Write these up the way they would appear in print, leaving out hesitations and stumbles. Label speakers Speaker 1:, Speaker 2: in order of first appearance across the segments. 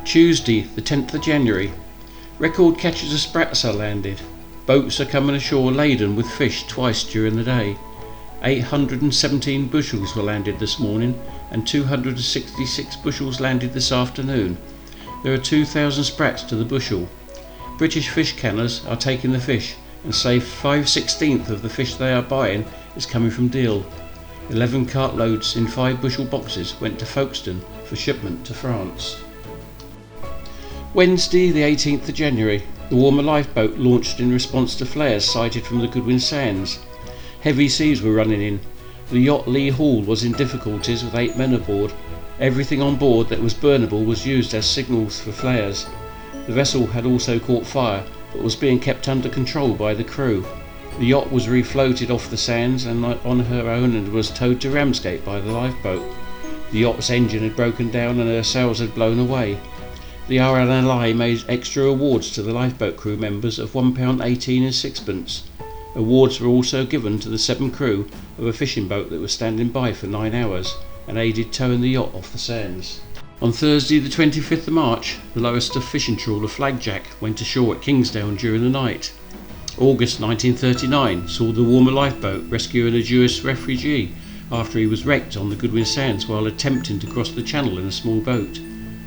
Speaker 1: Tuesday, the 10th of January. Record catches of sprats are landed. Boats are coming ashore laden with fish twice during the day. 817 bushels were landed this morning and 266 bushels landed this afternoon. There are 2,000 sprats to the bushel. British fish canners are taking the fish and say 5/16 of the fish they are buying is coming from Deal. 11 cartloads in 5 bushel boxes went to Folkestone for shipment to France. Wednesday, the 18th of January. The Warmer lifeboat launched in response to flares sighted from the Goodwin Sands. Heavy seas were running in. The yacht Lee Hall was in difficulties with 8 men aboard. Everything on board that was burnable was used as signals for flares. The vessel had also caught fire, but was being kept under control by the crew. The yacht was refloated off the sands and on her own and was towed to Ramsgate by the lifeboat. The yacht's engine had broken down and her sails had blown away. The RNLI made extra awards to the lifeboat crew members of £1.18 and sixpence. Awards were also given to the 7 crew of a fishing boat that was standing by for 9 hours and aided towing the yacht off the sands. On Thursday the 25th of March, the Lowestoft fishing trawler Flagjack went ashore at Kingsdown during the night. August 1939 saw the Warmer lifeboat rescuing a Jewish refugee after he was wrecked on the Goodwin Sands while attempting to cross the channel in a small boat.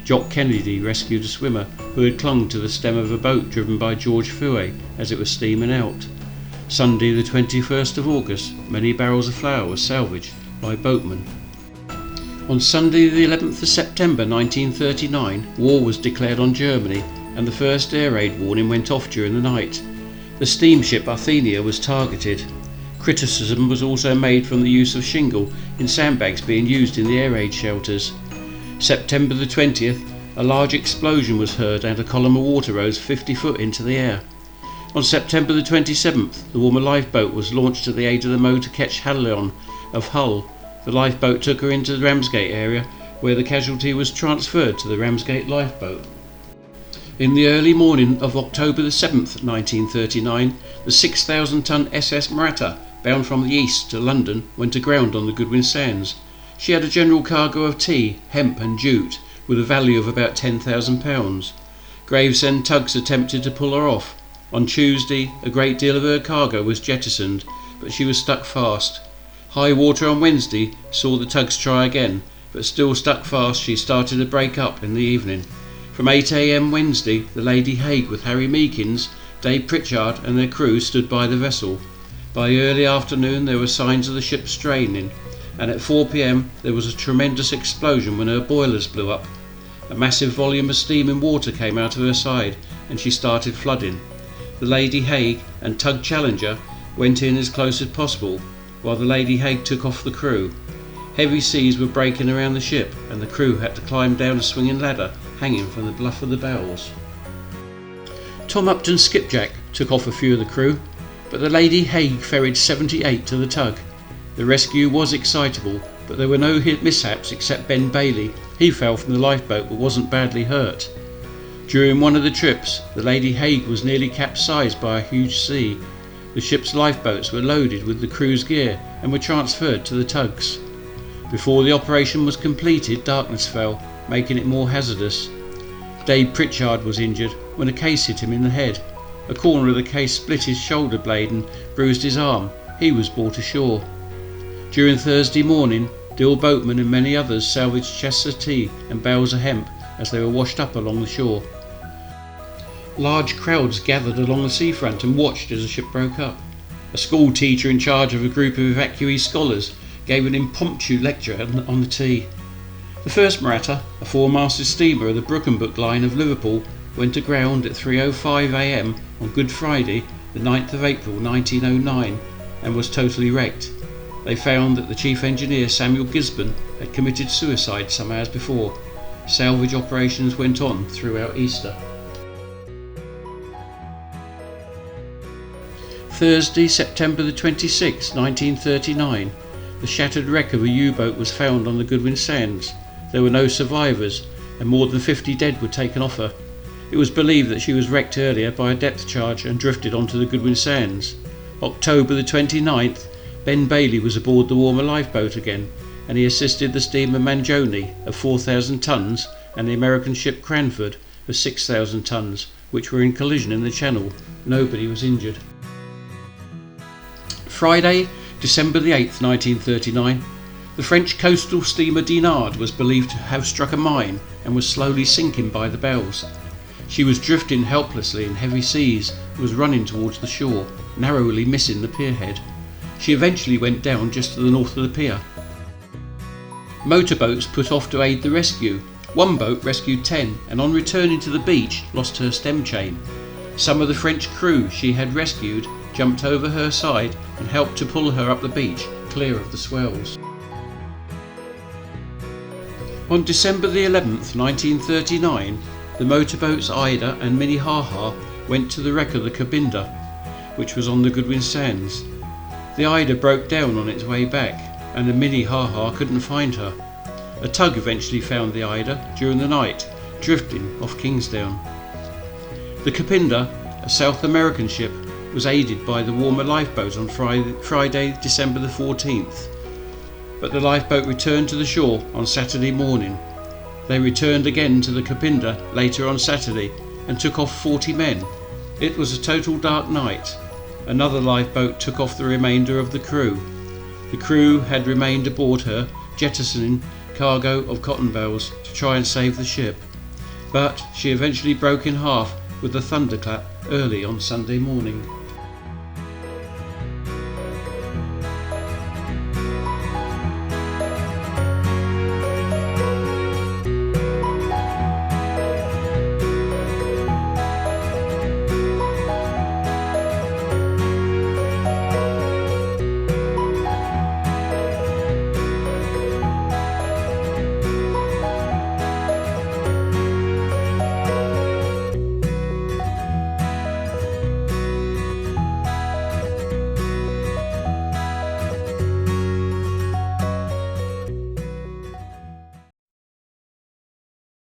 Speaker 1: Jock Kennedy rescued a swimmer who had clung to the stem of a boat driven by George Fouet as it was steaming out. Sunday the 21st of August, many barrels of flour were salvaged by boatmen. On Sunday the 11th of September 1939, war was declared on Germany and the first air raid warning went off during the night. The steamship Athenia was targeted. Criticism was also made from the use of shingle in sandbags being used in the air raid shelters. September the 20th, a large explosion was heard and a column of water rose 50 foot into the air. On September the 27th, the Warmer lifeboat was launched to the aid of the motor ketch Hallion of Hull. The lifeboat took her into the Ramsgate area, where the casualty was transferred to the Ramsgate lifeboat. In the early morning of October the 7th, 1939, the 6,000-ton SS Maratha, bound from the east to London, went aground on the Goodwin Sands. She had a general cargo of tea, hemp and jute, with a value of about £10,000. Gravesend tugs attempted to pull her off. On Tuesday, a great deal of her cargo was jettisoned, but she was stuck fast. High water on Wednesday saw the tugs try again, but still stuck fast she started to break up in the evening. From 8 a.m. Wednesday, the Lady Hague with Harry Meekins, Dave Pritchard and their crew stood by the vessel. By early afternoon there were signs of the ship straining, and at 4 p.m. there was a tremendous explosion when her boilers blew up. A massive volume of steam and water came out of her side and she started flooding. The Lady Hague and Tug Challenger went in as close as possible, while the Lady Hague took off the crew. Heavy seas were breaking around the ship and the crew had to climb down a swinging ladder hanging from the bluff of the bows. Tom Upton Skipjack took off a few of the crew, but the Lady Hague ferried 78 to the tug. The rescue was excitable, but there were no mishaps except Ben Bailey. He fell from the lifeboat but wasn't badly hurt. During one of the trips, the Lady Hague was nearly capsized by a huge sea. The ship's lifeboats were loaded with the crew's gear and were transferred to the tugs. Before the operation was completed, darkness fell, making it more hazardous. Dave Pritchard was injured when a case hit him in the head. A corner of the case split his shoulder blade and bruised his arm. He was brought ashore. During Thursday morning, Dill boatmen and many others salvaged chests of tea and bales of hemp as they were washed up along the shore. Large crowds gathered along the seafront and watched as the ship broke up. A school teacher in charge of a group of evacuee scholars gave an impromptu lecture on the tea. The first Maratha, a 4-masted steamer of the Brook line of Liverpool, went aground at 3:05 a.m. on Good Friday, the 9th of April 1909, and was totally wrecked. They found that the chief engineer Samuel Gisborne had committed suicide some hours before. Salvage operations went on throughout Easter. Thursday, September the 26th, 1939, the shattered wreck of a U-boat was found on the Goodwin Sands. There were no survivors, and more than 50 dead were taken off her. It was believed that she was wrecked earlier by a depth charge and drifted onto the Goodwin Sands. October the 29th, Ben Bailey was aboard the Warmer lifeboat again, and he assisted the steamer Manjoni of 4,000 tons and the American ship Cranford of 6,000 tons, which were in collision in the Channel. Nobody was injured. Friday, December the 8th, 1939, the French coastal steamer Dinard was believed to have struck a mine and was slowly sinking by the bows. She was drifting helplessly in heavy seas and was running towards the shore, narrowly missing the pierhead. She eventually went down just to the north of the pier. Motorboats put off to aid the rescue. One boat rescued 10 and on returning to the beach lost her stem chain. Some of the French crew she had rescued jumped over her side and helped to pull her up the beach, clear of the swells. On December the 11th, 1939, the motorboats Ida and Minnehaha went to the wreck of the Cabinda, which was on the Goodwin Sands. The Ida broke down on its way back, and the Minnehaha couldn't find her. A tug eventually found the Ida during the night, drifting off Kingsdown. The Cabinda, a South American ship, was aided by the warmer lifeboat on Friday, December the 14th. But the lifeboat returned to the shore on Saturday morning. They returned again to the Cabinda later on Saturday and took off 40 men. It was a total dark night. Another lifeboat took off the remainder of the crew. The crew had remained aboard her, jettisoning cargo of cotton bales to try and save the ship. But she eventually broke in half with a thunderclap early on Sunday morning.